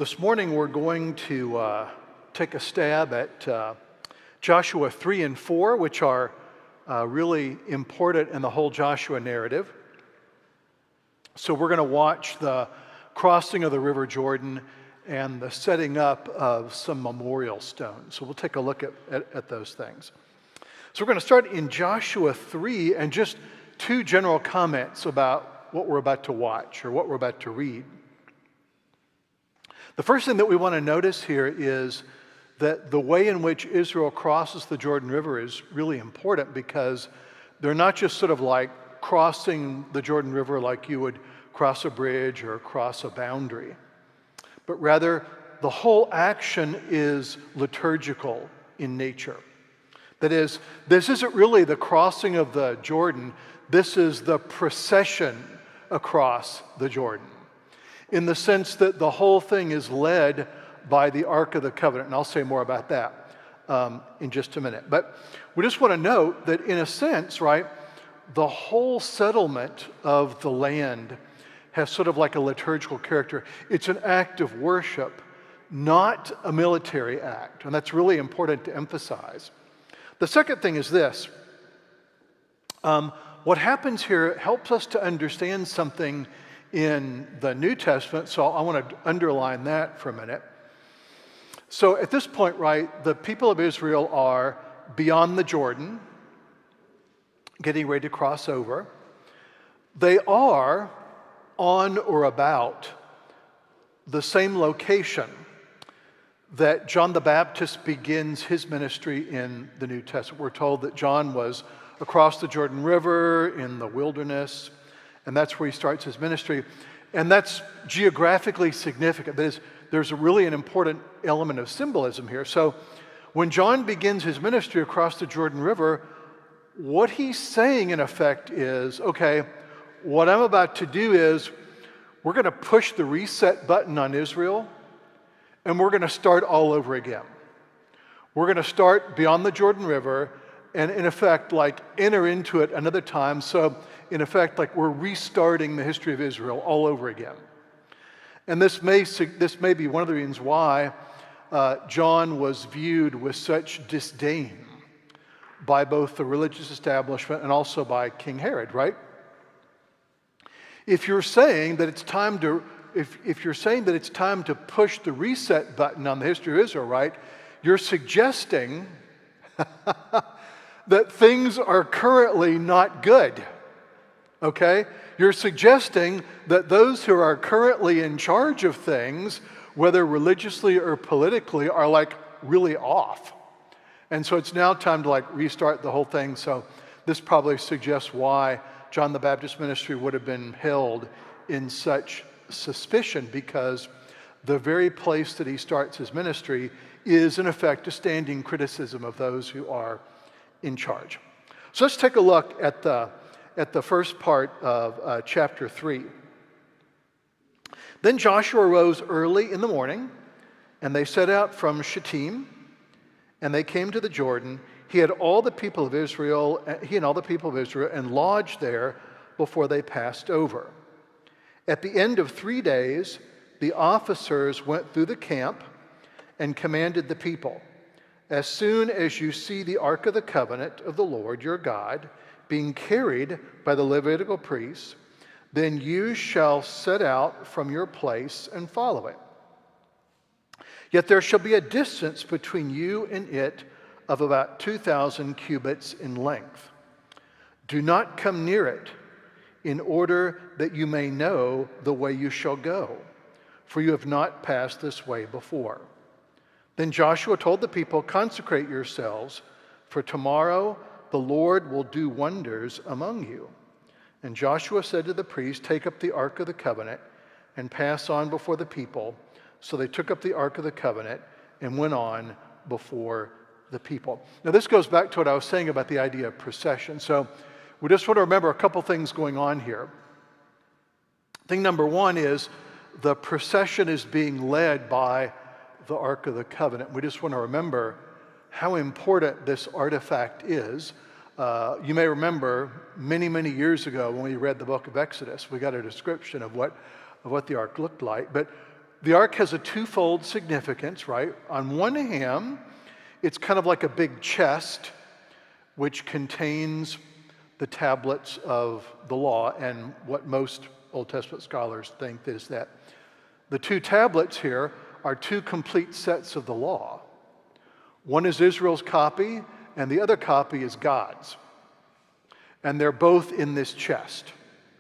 This morning we're going to take a stab at Joshua 3 and 4, which are really important in the whole Joshua narrative. So we're going to watch the crossing of the River Jordan and the setting up of some memorial stones. So we'll take a look at those things. So we're going to start in Joshua 3 and just two general comments about what we're about to watch or what we're about to read. The first thing that we want to notice here is that the way in which Israel crosses the Jordan River is really important because they're not just sort of like crossing the Jordan River like you would cross a bridge or cross a boundary, but rather the whole action is liturgical in nature. That is, this isn't really the crossing of the Jordan, this is the procession across the Jordan, in the sense that the whole thing is led by the Ark of the Covenant. And I'll say more about that in just a minute. But we just want to note that in a sense, right, the whole settlement of the land has sort of like a liturgical character. It's an act of worship, not a military act. And that's really important to emphasize. The second thing is this. What happens here helps us to understand something in the New Testament, so I want to underline that for a minute. So at this point, right, the people of Israel are beyond the Jordan, getting ready to cross over. They are on or about the same location that John the Baptist begins his ministry in the New Testament. We're told that John was across the Jordan River in the wilderness, and that's where he starts his ministry. And that's geographically significant. That is, there's really an important element of symbolism here. So when John begins his ministry across the Jordan River, what he's saying in effect is, okay, what I'm about to do is we're going to push the reset button on Israel, and we're going to start all over again. We're going to start beyond the Jordan River and in effect like enter into it another time. So in effect, like we're restarting the history of Israel all over again. And this may be one of the reasons why John was viewed with such disdain by both the religious establishment and also by King Herod, right? If you're saying that it's time to push the reset button on the history of Israel, right, you're suggesting that things are currently not good. Okay? You're suggesting that those who are currently in charge of things, whether religiously or politically, are like really off. And so it's now time to like restart the whole thing. So this probably suggests why John the Baptist ministry would have been held in such suspicion, because the very place that he starts his ministry is in effect a standing criticism of those who are in charge. So let's take a look at the first part of chapter 3. Then Joshua rose early in the morning, and they set out from Shittim, and they came to the Jordan. He and all the people of Israel, and lodged there before they passed over. At the end of 3 days, the officers went through the camp and commanded the people, as soon as you see the Ark of the Covenant of the Lord your God being carried by the Levitical priests, then you shall set out from your place and follow it. Yet there shall be a distance between you and it of about 2,000 cubits in length. Do not come near it, in order that you may know the way you shall go, for you have not passed this way before. Then Joshua told the people, consecrate yourselves, for tomorrow the Lord will do wonders among you. And Joshua said to the priests, take up the Ark of the Covenant and pass on before the people. So they took up the Ark of the Covenant and went on before the people. Now this goes back to what I was saying about the idea of procession. So we just want to remember a couple things going on here. Thing number one is the procession is being led by the Ark of the Covenant. We just want to remember how important this artifact is. You may remember many, many years ago when we read the book of Exodus, we got a description of what the ark looked like. But The ark has a twofold significance, right? On one hand, it's kind of like a big chest which contains the tablets of the law, and what most Old Testament scholars think is that the two tablets here are two complete sets of the law. One is Israel's copy, and the other copy is God's. And they're both in this chest,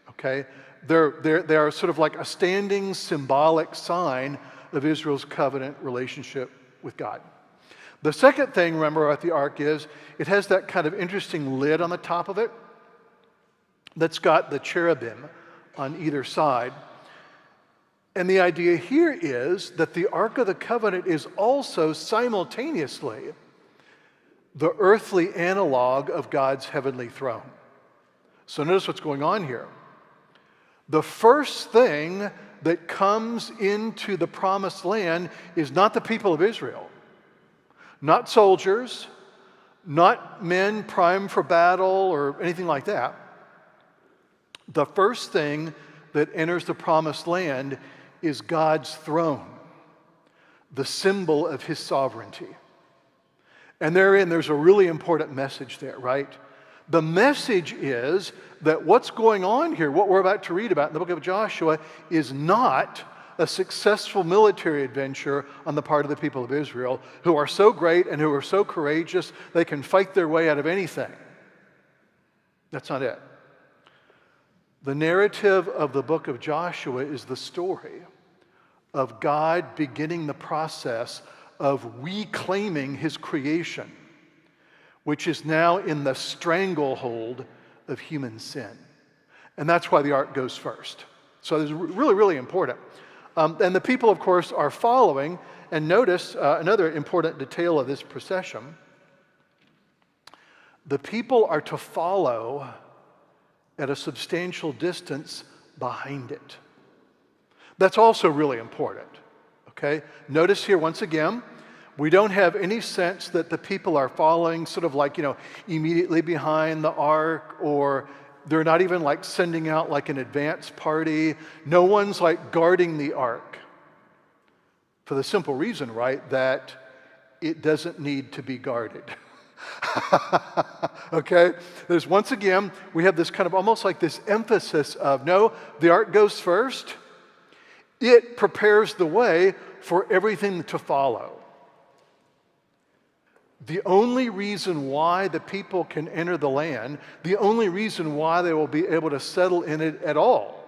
okay? They are sort of like a standing symbolic sign of Israel's covenant relationship with God. The second thing, remember, about the ark is it has that kind of interesting lid on the top of it that's got the cherubim on either side. And the idea here is that the Ark of the Covenant is also simultaneously the earthly analog of God's heavenly throne. So notice what's going on here. The first thing that comes into the promised land is not the people of Israel, not soldiers, not men primed for battle or anything like that. The first thing that enters the promised land is God's throne, the symbol of his sovereignty. And there's a really important message there, right? The message is that what's going on here, what we're about to read about in the book of Joshua, is not a successful military adventure on the part of the people of Israel, who are so great and who are so courageous they can fight their way out of anything. That's not it. The narrative of the book of Joshua is the story of God beginning the process of reclaiming his creation, which is now in the stranglehold of human sin. And that's why the ark goes first. So it's really, really important. And the people, of course, are following. And notice another important detail of this procession. The people are to follow at a substantial distance behind it. That's also really important, okay? Notice here once again, we don't have any sense that the people are following sort of like, immediately behind the ark, or they're not even like sending out like an advance party. No one's like guarding the ark. For the simple reason, right, that it doesn't need to be guarded. Okay? There's once again, we have this kind of almost like this emphasis of, no, the ark goes first. It prepares the way for everything to follow. The only reason why the people can enter the land, the only reason why they will be able to settle in it at all,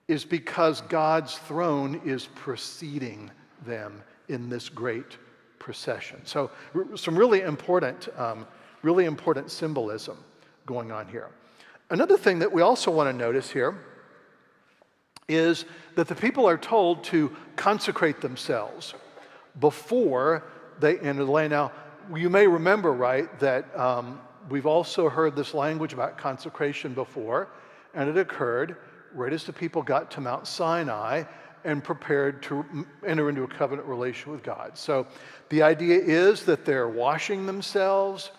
is because God's throne is preceding them in this great procession. So some really important symbolism going on here. Another thing that we also want to notice here is that the people are told to consecrate themselves before they enter the land. Now, you may remember, right, that we've also heard this language about consecration before, and it occurred right as the people got to Mount Sinai and prepared to enter into a covenant relation with God. So the idea is that they're washing themselves,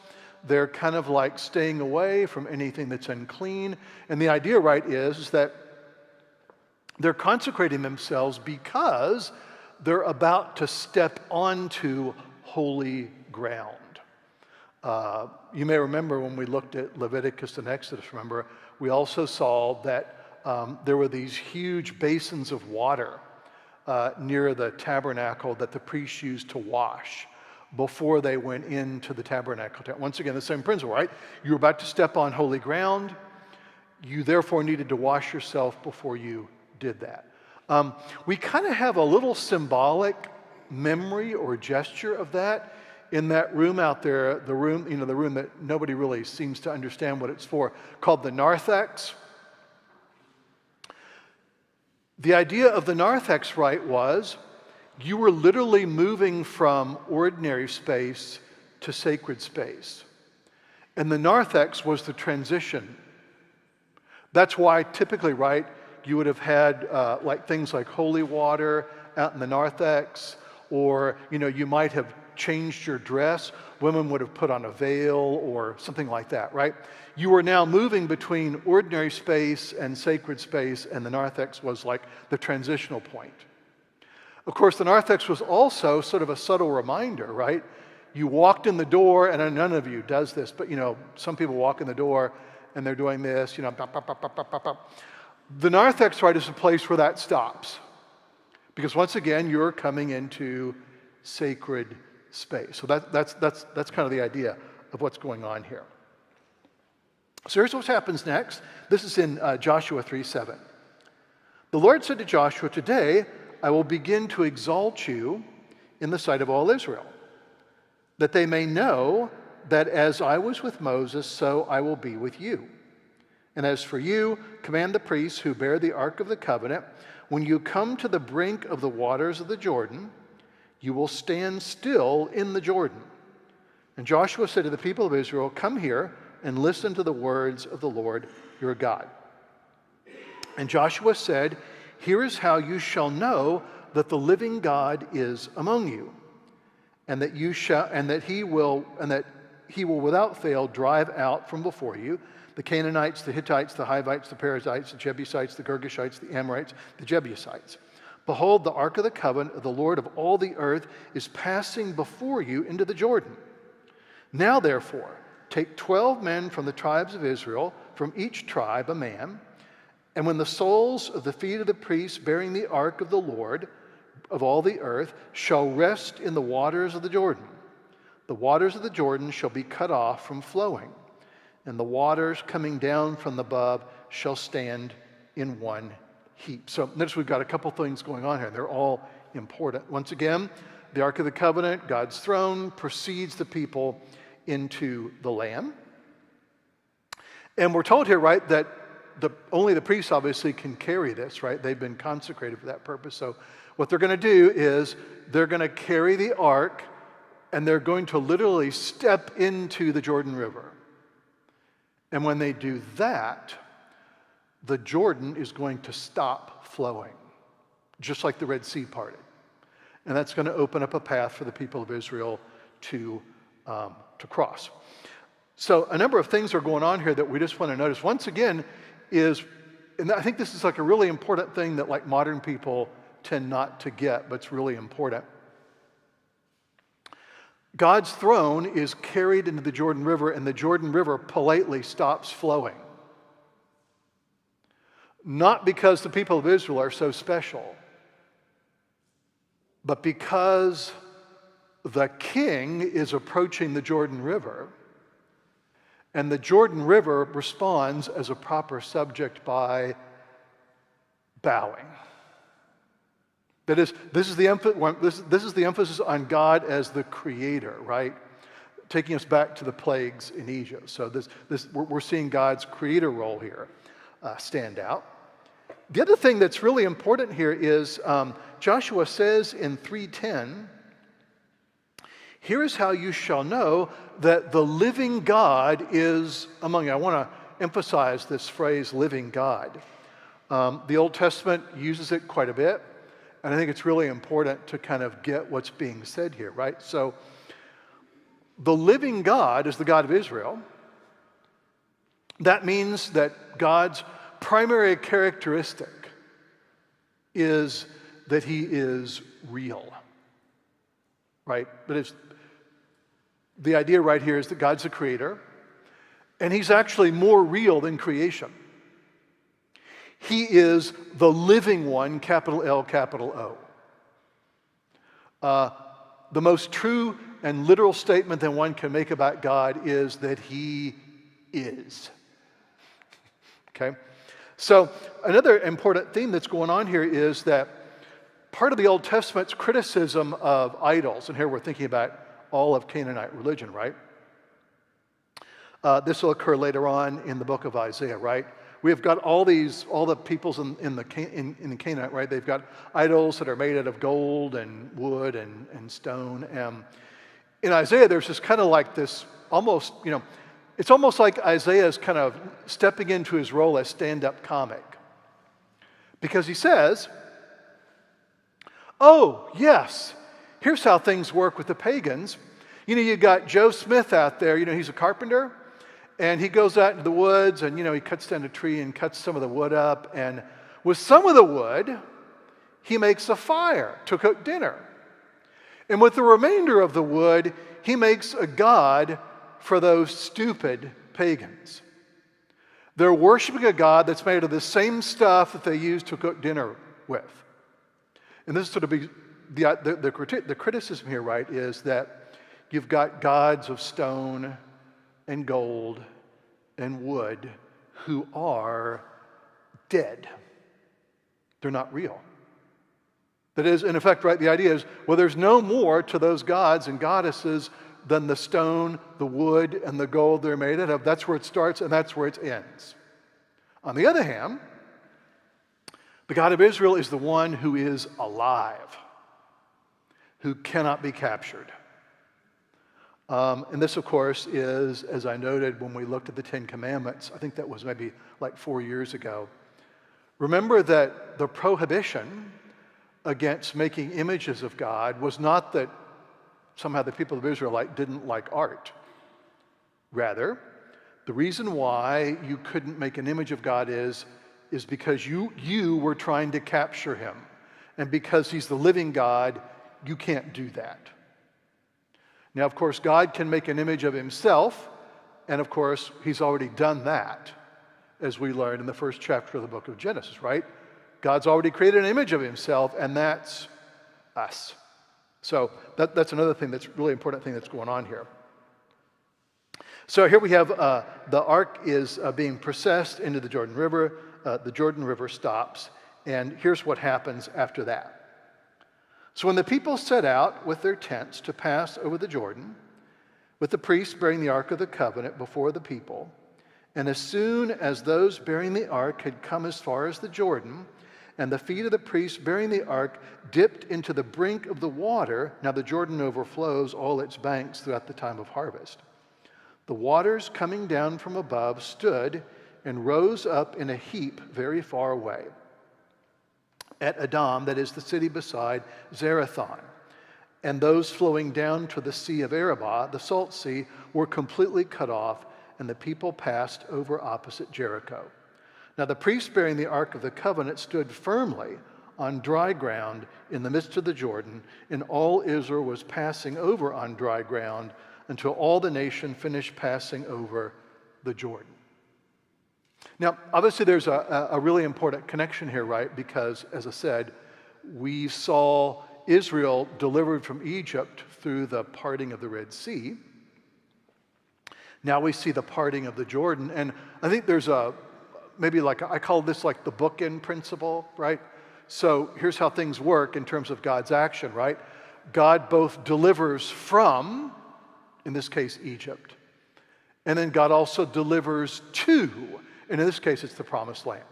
they're kind of like staying away from anything that's unclean, and the idea, right, is that they're consecrating themselves because they're about to step onto holy ground. You may remember when we looked at Leviticus and Exodus, remember, we also saw that there were these huge basins of water near the tabernacle that the priests used to wash before they went into the tabernacle. Once again, the same principle, right? You're about to step on holy ground. You therefore needed to wash yourself before you did that. We kind of have a little symbolic memory or gesture of that in that room out there, the room that nobody really seems to understand what it's for, called the narthex. The idea of the narthex rite was you were literally moving from ordinary space to sacred space. And the narthex was the transition. That's why typically, right, you would have had like things like holy water out in the narthex, or you might have changed your dress. Women would have put on a veil or something like that, right? You were now moving between ordinary space and sacred space, and the narthex was like the transitional point. Of course, the narthex was also sort of a subtle reminder, right? You walked in the door, and none of you does this, but some people walk in the door and they're doing this, bop, bop, bop, bop, bop, bop. The narthex rite is a place where that stops. Because once again, you're coming into sacred space. So that's kind of the idea of what's going on here. So here's what happens next. This is in Joshua 3:7. The Lord said to Joshua, "Today I will begin to exalt you in the sight of all Israel, that they may know that as I was with Moses, so I will be with you. And as for you, command the priests who bear the Ark of the Covenant, when you come to the brink of the waters of the Jordan, you will stand still in the Jordan." And Joshua said to the people of Israel, "Come here and listen to the words of the Lord your God." And Joshua said, "Here is how you shall know that the living God is among you, and that he will without fail drive out from before you the Canaanites, the Hittites, the Hivites, the Perizzites, the Jebusites, the Girgashites, the Amorites, the Jebusites. Behold, the Ark of the Covenant of the Lord of all the earth is passing before you into the Jordan. Now therefore, take 12 men from the tribes of Israel, from each tribe a man, and when the soles of the feet of the priests bearing the Ark of the Lord of all the earth shall rest in the waters of the Jordan, the waters of the Jordan shall be cut off from flowing, and the waters coming down from above shall stand in one heap." So notice we've got a couple things going on here. They're all important. Once again, the Ark of the Covenant, God's throne, precedes the people into the land. And we're told here, right, that only the priests obviously can carry this, right? They've been consecrated for that purpose. So what they're going to do is they're going to carry the ark, and they're going to literally step into the Jordan River. And when they do that, the Jordan is going to stop flowing, just like the Red Sea parted. And that's going to open up a path for the people of Israel to cross. So a number of things are going on here that we just want to notice. Once again, and I think this is like a really important thing that like modern people tend not to get, but it's really important. God's throne is carried into the Jordan River, and the Jordan River politely stops flowing. Not because the people of Israel are so special, but because the king is approaching the Jordan River, and the Jordan River responds as a proper subject by bowing. That is, this is the emphasis on God as the creator, right? Taking us back to the plagues in Egypt. So we're seeing God's creator role here stand out. The other thing that's really important here is Joshua says in 3:10, "Here is how you shall know that the living God is among you." I want to emphasize this phrase, living God. The Old Testament uses it quite a bit, and I think it's really important to kind of get what's being said here, right? So the living God is the God of Israel. That means that God's primary characteristic is that he is real, right? But the idea right here is that God's the creator, and he's actually more real than creation. He is the living one, capital L, capital O. The most true and literal statement that one can make about God is that he is. Okay? So another important theme that's going on here is that part of the Old Testament's criticism of idols, and here we're thinking about all of Canaanite religion, right? This will occur later on in the book of Isaiah, right? We've got all the peoples in Canaanite, right? They've got idols that are made out of gold and wood and stone. And in Isaiah, there's just kind of like this almost, it's almost like Isaiah is kind of stepping into his role as stand-up comic. Because he says, "Oh, yes, here's how things work with the pagans. You got Joe Smith out there, he's a carpenter, and he goes out into the woods and, he cuts down a tree and cuts some of the wood up. And with some of the wood, he makes a fire to cook dinner. And with the remainder of the wood, he makes a god for those stupid pagans. They're worshiping a god that's made of the same stuff that they use to cook dinner with. And this is sort of the criticism here, right, is that you've got gods of stone and gold and wood who are dead. They're not real. That is, in effect, right, the idea is, well, there's no more to those gods and goddesses than the stone, the wood, and the gold they're made out of. That's where it starts and that's where it ends. On the other hand, the God of Israel is the one who is alive, who cannot be captured. And this, of course, is, as I noted when we looked at the Ten Commandments, I think that was maybe like 4 years ago. Remember that the prohibition against making images of God was not that somehow the people of Israel didn't like art. Rather, the reason why you couldn't make an image of God is because you were trying to capture him. And because he's the living God, you can't do that. Now, of course, God can make an image of himself, and of course, he's already done that, as we learned in the first chapter of the book of Genesis, right? God's already created an image of himself, and that's us. So that's another thing that's really important thing that's going on here. So here we have the ark is being processed into the Jordan River. The Jordan River stops, and here's what happens after that. So when the people set out with their tents to pass over the Jordan, with the priests bearing the Ark of the Covenant before the people, and as soon as those bearing the ark had come as far as the Jordan, and the feet of the priests bearing the ark dipped into the brink of the water, now the Jordan overflows all its banks throughout the time of harvest. The waters coming down from above stood and rose up in a heap very far away, at Adam, that is the city beside Zarethan. And those flowing down to the Sea of Arabah, the Salt Sea, were completely cut off, and the people passed over opposite Jericho. Now the priests bearing the Ark of the Covenant stood firmly on dry ground in the midst of the Jordan, and all Israel was passing over on dry ground until all the nation finished passing over the Jordan. Now, obviously there's a really important connection here, right? Because, as I said, we saw Israel delivered from Egypt through the parting of the Red Sea. Now we see the parting of the Jordan, and I think there's I call this like the bookend principle, right? So here's how things work in terms of God's action, right? God both delivers from, in this case, Egypt, and then God also delivers to, and in this case, it's the Promised Land.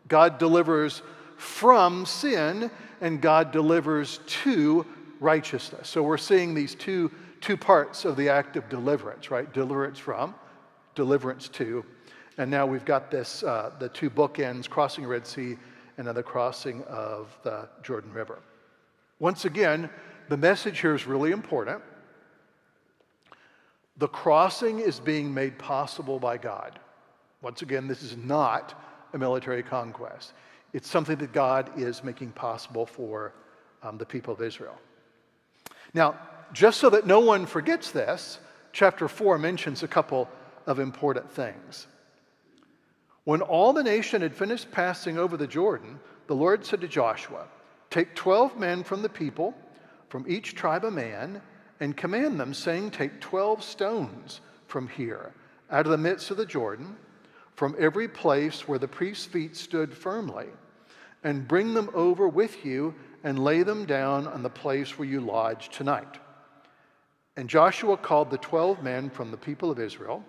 God delivers from sin, and God delivers to righteousness. So we're seeing these two parts of the act of deliverance, right? Deliverance from, deliverance to. And now we've got this, the two bookends, crossing the Red Sea and then the crossing of the Jordan River. Once again, the message here is really important. The crossing is being made possible by God. Once again, this is not a military conquest. It's something that God is making possible for the people of Israel. Now, just so that no one forgets this, chapter 4 mentions a couple of important things. When all the nation had finished passing over the Jordan, the Lord said to Joshua, "Take 12 men from the people, from each tribe a man, and command them, saying, Take 12 stones from here, out of the midst of the Jordan, from every place where the priest's feet stood firmly, and bring them over with you and lay them down on the place where you lodge tonight." And Joshua called the 12 men from the people of Israel,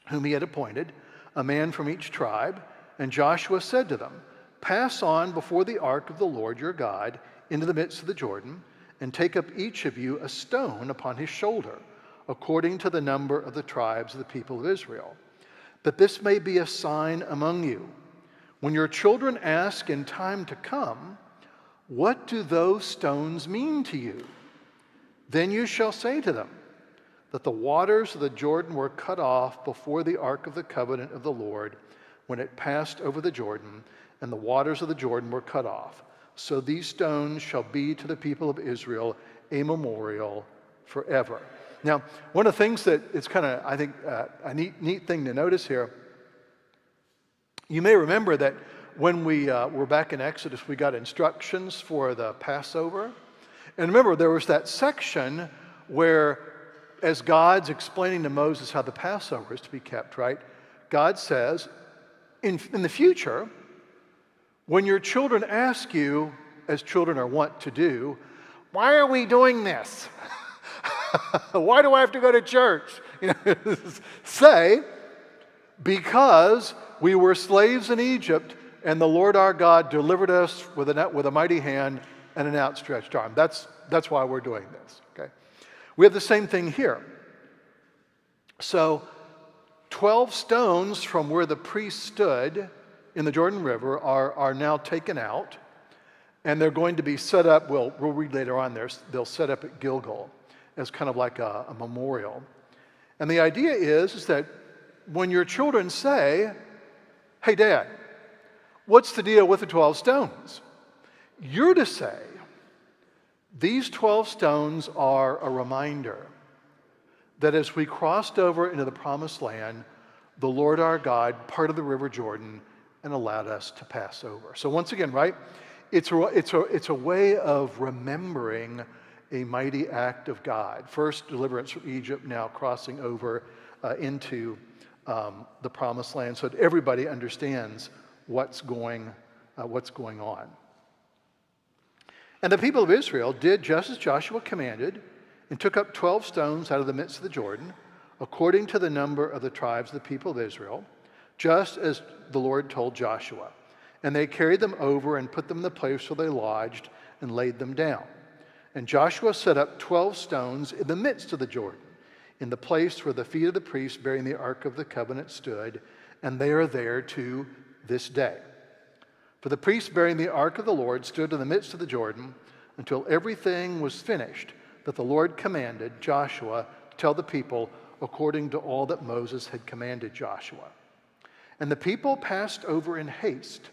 whom he had appointed, a man from each tribe, and Joshua said to them, "Pass on before the ark of the Lord your God into the midst of the Jordan, and take up each of you a stone upon his shoulder, according to the number of the tribes of the people of Israel, that this may be a sign among you. When your children ask in time to come, 'What do those stones mean to you?' Then you shall say to them, that the waters of the Jordan were cut off before the ark of the covenant of the Lord when it passed over the Jordan, and the waters of the Jordan were cut off. So these stones shall be to the people of Israel a memorial forever. Now, one of the things that it's kind of, I think, a neat thing to notice here, you may remember that when we were back in Exodus, we got instructions for the Passover. And remember, there was that section where, as God's explaining to Moses how the Passover is to be kept, right? God says, in the future, when your children ask you, as children are wont to do, why are we doing this? Why do I have to go to church? Say, because we were slaves in Egypt, and the Lord our God delivered us with a mighty hand and an outstretched arm. That's why we're doing this. Okay, we have the same thing here. So, 12 stones from where the priest stood in the Jordan River are now taken out, and they're going to be set up. We'll read later on. They'll set up at Gilgal as kind of like a memorial. And the idea is that when your children say, "Hey, Dad, what's the deal with the 12 stones?" You're to say, these 12 stones are a reminder that as we crossed over into the promised land, the Lord our God parted the river Jordan and allowed us to pass over. So once again, right, it's a way of remembering a mighty act of God. First, deliverance from Egypt, now crossing over into the promised land, so that everybody understands what's going on. And the people of Israel did just as Joshua commanded, and took up 12 stones out of the midst of the Jordan, according to the number of the tribes of the people of Israel, just as the Lord told Joshua. And they carried them over and put them in the place where they lodged and laid them down. And Joshua set up 12 stones in the midst of the Jordan, in the place where the feet of the priests bearing the Ark of the Covenant stood, and they are there to this day. For the priests bearing the Ark of the Lord stood in the midst of the Jordan until everything was finished that the Lord commanded Joshua to tell the people according to all that Moses had commanded Joshua. And the people passed over in haste.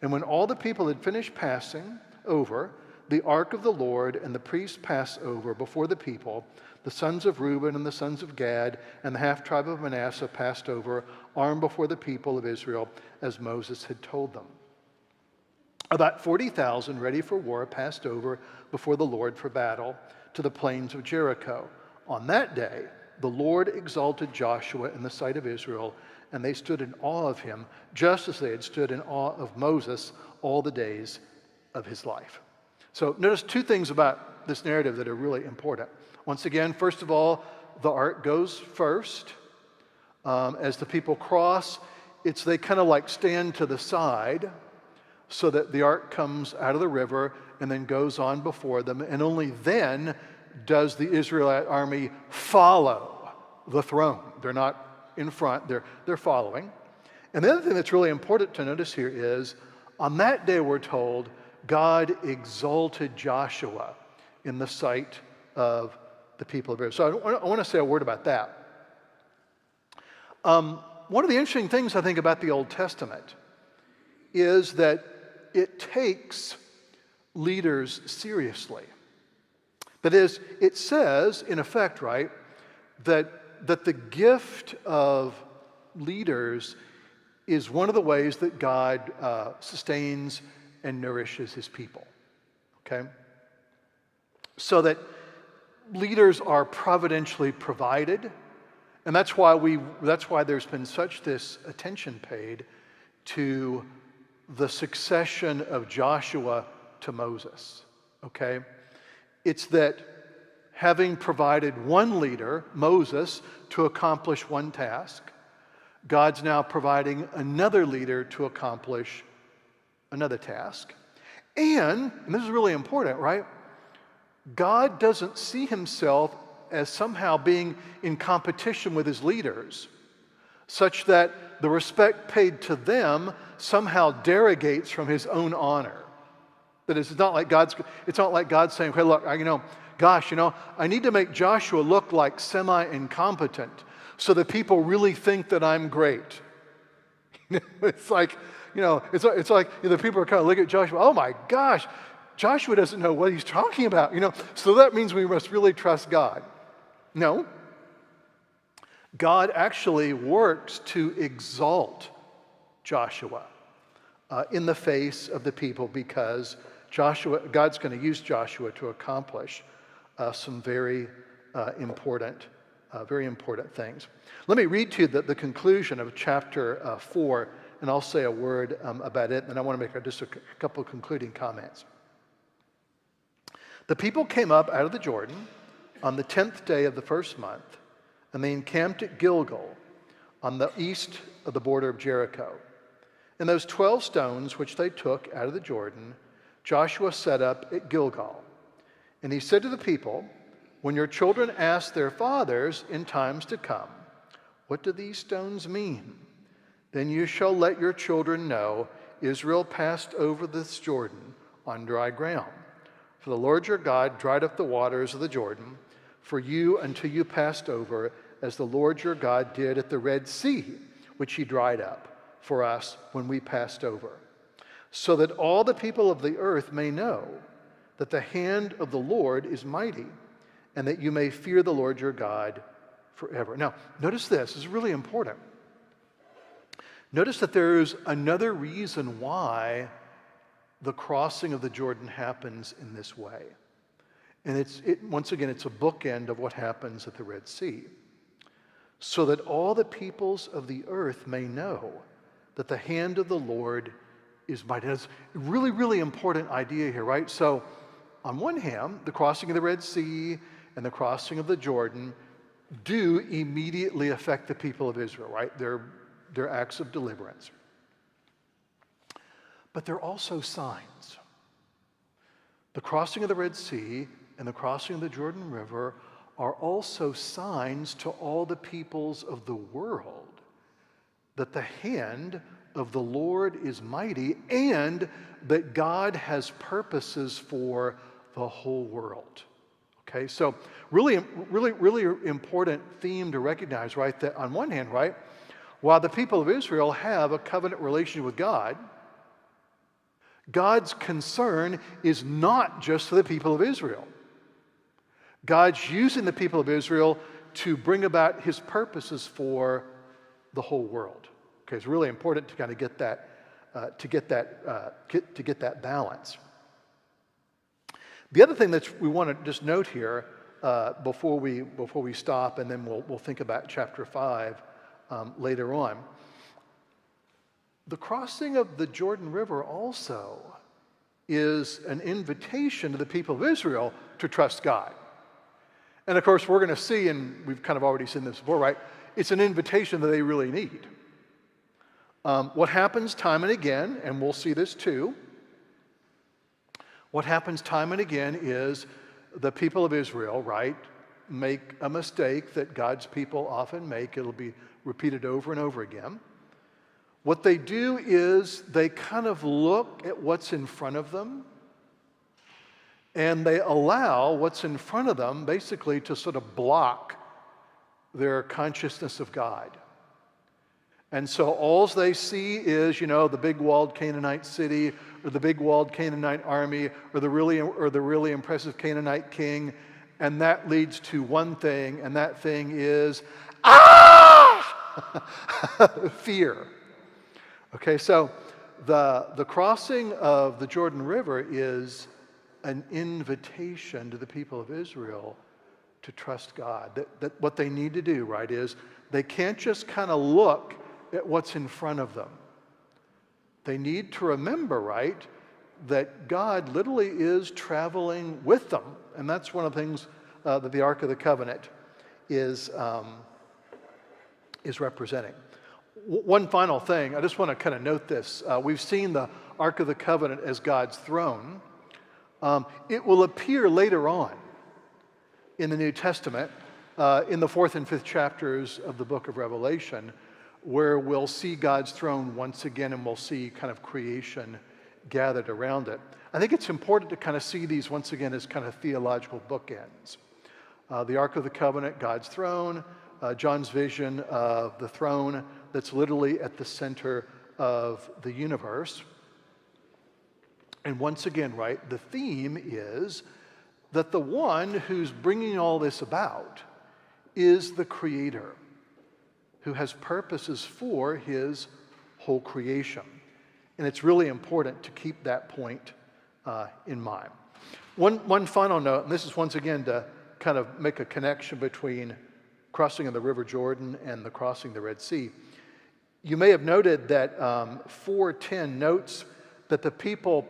And when all the people had finished passing over, the ark of the Lord and the priests passed over before the people. The sons of Reuben and the sons of Gad and the half-tribe of Manasseh passed over, armed before the people of Israel, as Moses had told them. About 40,000 ready for war passed over before the Lord for battle to the plains of Jericho. On that day, the Lord exalted Joshua in the sight of Israel, and they stood in awe of him, just as they had stood in awe of Moses all the days of his life. So notice two things about this narrative that are really important. Once again, first of all, the ark goes first. As the people cross, they kind of like stand to the side so that the ark comes out of the river and then goes on before them, and only then does the Israelite army follow the throne. They're not in front, they're following. And the other thing that's really important to notice here is, on that day we're told, God exalted Joshua in the sight of the people of Israel. So I want to say a word about that. One of the interesting things I think about the Old Testament is that it takes leaders seriously. That is, it says, in effect, right, that the gift of leaders is one of the ways that God sustains and nourishes his people. Okay? So that leaders are providentially provided, and that's why there's been such this attention paid to the succession of Joshua to Moses. Okay? It's that having provided one leader, Moses, to accomplish one task, God's now providing another leader to accomplish another task. And this is really important, right? God doesn't see himself as somehow being in competition with his leaders, such that the respect paid to them somehow derogates from his own honor. That is, it's not like God's saying, "Hey, look, I need to make Joshua look like semi-incompetent so that people really think that I'm great." It's like It's like the people are kind of looking at Joshua, oh my gosh, Joshua doesn't know what he's talking about, so that means we must really trust God. No. God actually works to exalt Joshua in the face of the people, because God's going to use Joshua to accomplish some very important things. Let me read to you the conclusion of chapter 4, and I'll say a word about it, and I want to make just a couple concluding comments. The people came up out of the Jordan on the 10th day of the first month, and they encamped at Gilgal on the east of the border of Jericho. And those 12 stones which they took out of the Jordan, Joshua set up at Gilgal. And he said to the people, when your children ask their fathers in times to come, what do these stones mean? Then you shall let your children know Israel passed over this Jordan on dry ground. For the Lord your God dried up the waters of the Jordan for you until you passed over, as the Lord your God did at the Red Sea, which he dried up for us when we passed over, so that all the people of the earth may know that the hand of the Lord is mighty, and that you may fear the Lord your God forever. Now, notice this is really important. Notice that there's another reason why the crossing of the Jordan happens in this way. And once again, it's a bookend of what happens at the Red Sea. So that all the peoples of the earth may know that the hand of the Lord is mighty. That's a really, really important idea here, right? So on one hand, the crossing of the Red Sea and the crossing of the Jordan do immediately affect the people of Israel, right? They're acts of deliverance. But they're also signs. The crossing of the Red Sea and the crossing of the Jordan River are also signs to all the peoples of the world that the hand of the Lord is mighty and that God has purposes for the whole world. Okay, so really important theme to recognize, right? That on one hand, right, while the people of Israel have a covenant relationship with God, God's concern is not just for the people of Israel. God's using the people of Israel to bring about his purposes for the whole world. Okay, it's really important to kind of get that balance. The other thing that we want to just note here before we stop, and then we'll think about chapter 5 later on. The crossing of the Jordan River also is an invitation to the people of Israel to trust God. And of course, we're going to see, and we've kind of already seen this before, right? It's an invitation that they really need. What happens time and again, and we'll see this too, what happens time and again is the people of Israel, right, make a mistake that God's people often make. It'll be repeated over and over again. What they do is they kind of look at what's in front of them, and they allow what's in front of them basically to sort of block their consciousness of God. And so all they see is, the big walled Canaanite city, or the big walled Canaanite army, or the really impressive Canaanite king, and that leads to one thing, and that thing is fear. Okay, so the crossing of the Jordan River is an invitation to the people of Israel to trust God. That what they need to do, right, is they can't just kind of look at what's in front of them. They need to remember, right, that God literally is traveling with them. And that's one of the things that the Ark of the Covenant is representing. One final thing, I just want to kind of note this. We've seen the Ark of the Covenant as God's throne. It will appear later on in the New Testament, in the 4th and 5th chapters of the book of Revelation, where we'll see God's throne once again, and we'll see kind of creation gathered around it. I think it's important to kind of see these once again as kind of theological bookends. The Ark of the Covenant, God's throne, John's vision of the throne that's literally at the center of the universe. And once again, right, the theme is that the one who's bringing all this about is the Creator, who has purposes for his whole creation. And it's really important to keep that point in mind. One final note, and this is once again to kind of make a connection between crossing of the River Jordan and the crossing of the Red Sea. You may have noted that 4:10 notes that the people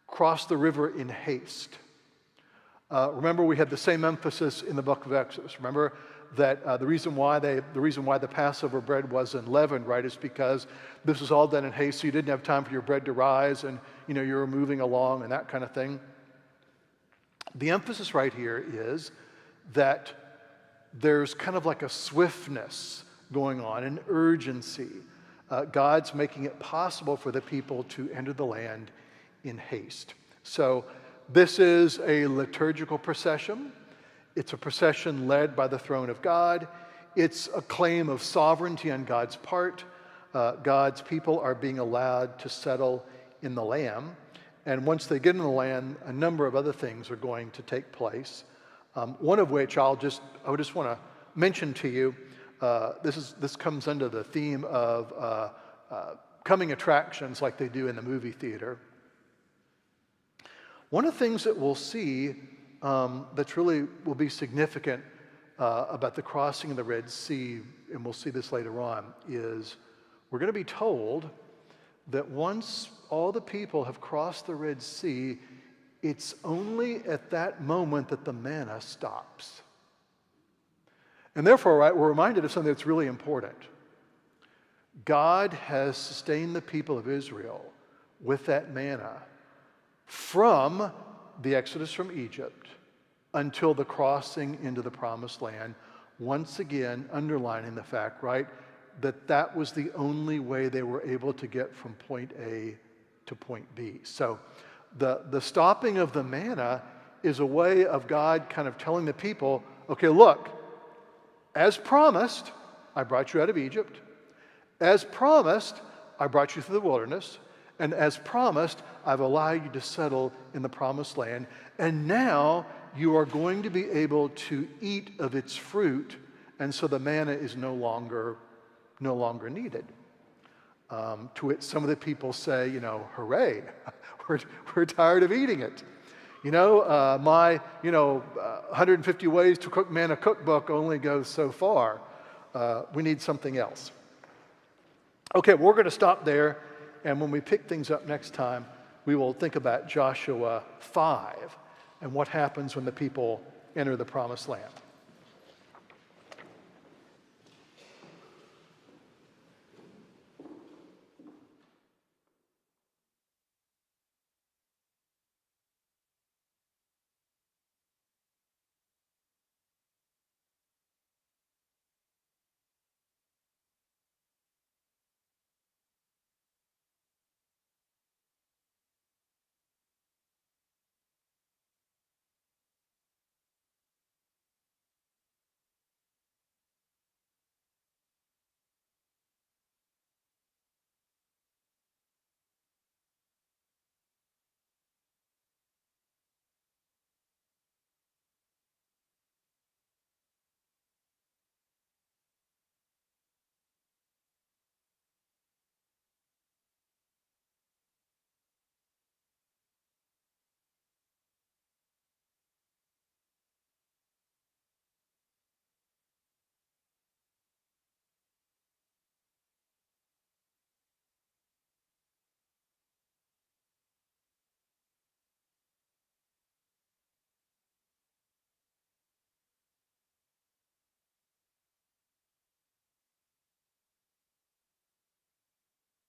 crossed the river in haste. Remember, we had the same emphasis in the book of Exodus. Remember that the reason why the Passover bread was unleavened, right, is because this was all done in haste, so you didn't have time for your bread to rise, and you were moving along and that kind of thing. The emphasis right here is that there's kind of like a swiftness going on, an urgency. God's making it possible for the people to enter the land in haste. So this is a liturgical procession. It's a procession led by the throne of God. It's a claim of sovereignty on God's part. God's people are being allowed to settle in the land. And once they get in the land, a number of other things are going to take place. One of which I just want to mention to you. This comes under the theme of coming attractions like they do in the movie theater. One of the things that we'll see that's really will be significant about the crossing of the Red Sea, and we'll see this later on, is we're going to be told that once all the people have crossed the Red Sea, it's only at that moment that the manna stops. And therefore, right, we're reminded of something that's really important. God has sustained the people of Israel with that manna from the Exodus from Egypt until the crossing into the Promised Land, once again underlining the fact, right, that was the only way they were able to get from point A to point B. So the stopping of the manna is a way of God kind of telling the people, okay, look, as promised, I brought you out of Egypt. As promised, I brought you through the wilderness. And as promised, I've allowed you to settle in the Promised Land. And now you are going to be able to eat of its fruit. And so the manna is no longer needed. To which some of the people say, hooray, we're tired of eating it. My 150 ways to cook manna cookbook only goes so far. We need something else. Okay, we're going to stop there, and when we pick things up next time, we will think about Joshua 5 and what happens when the people enter the Promised Land.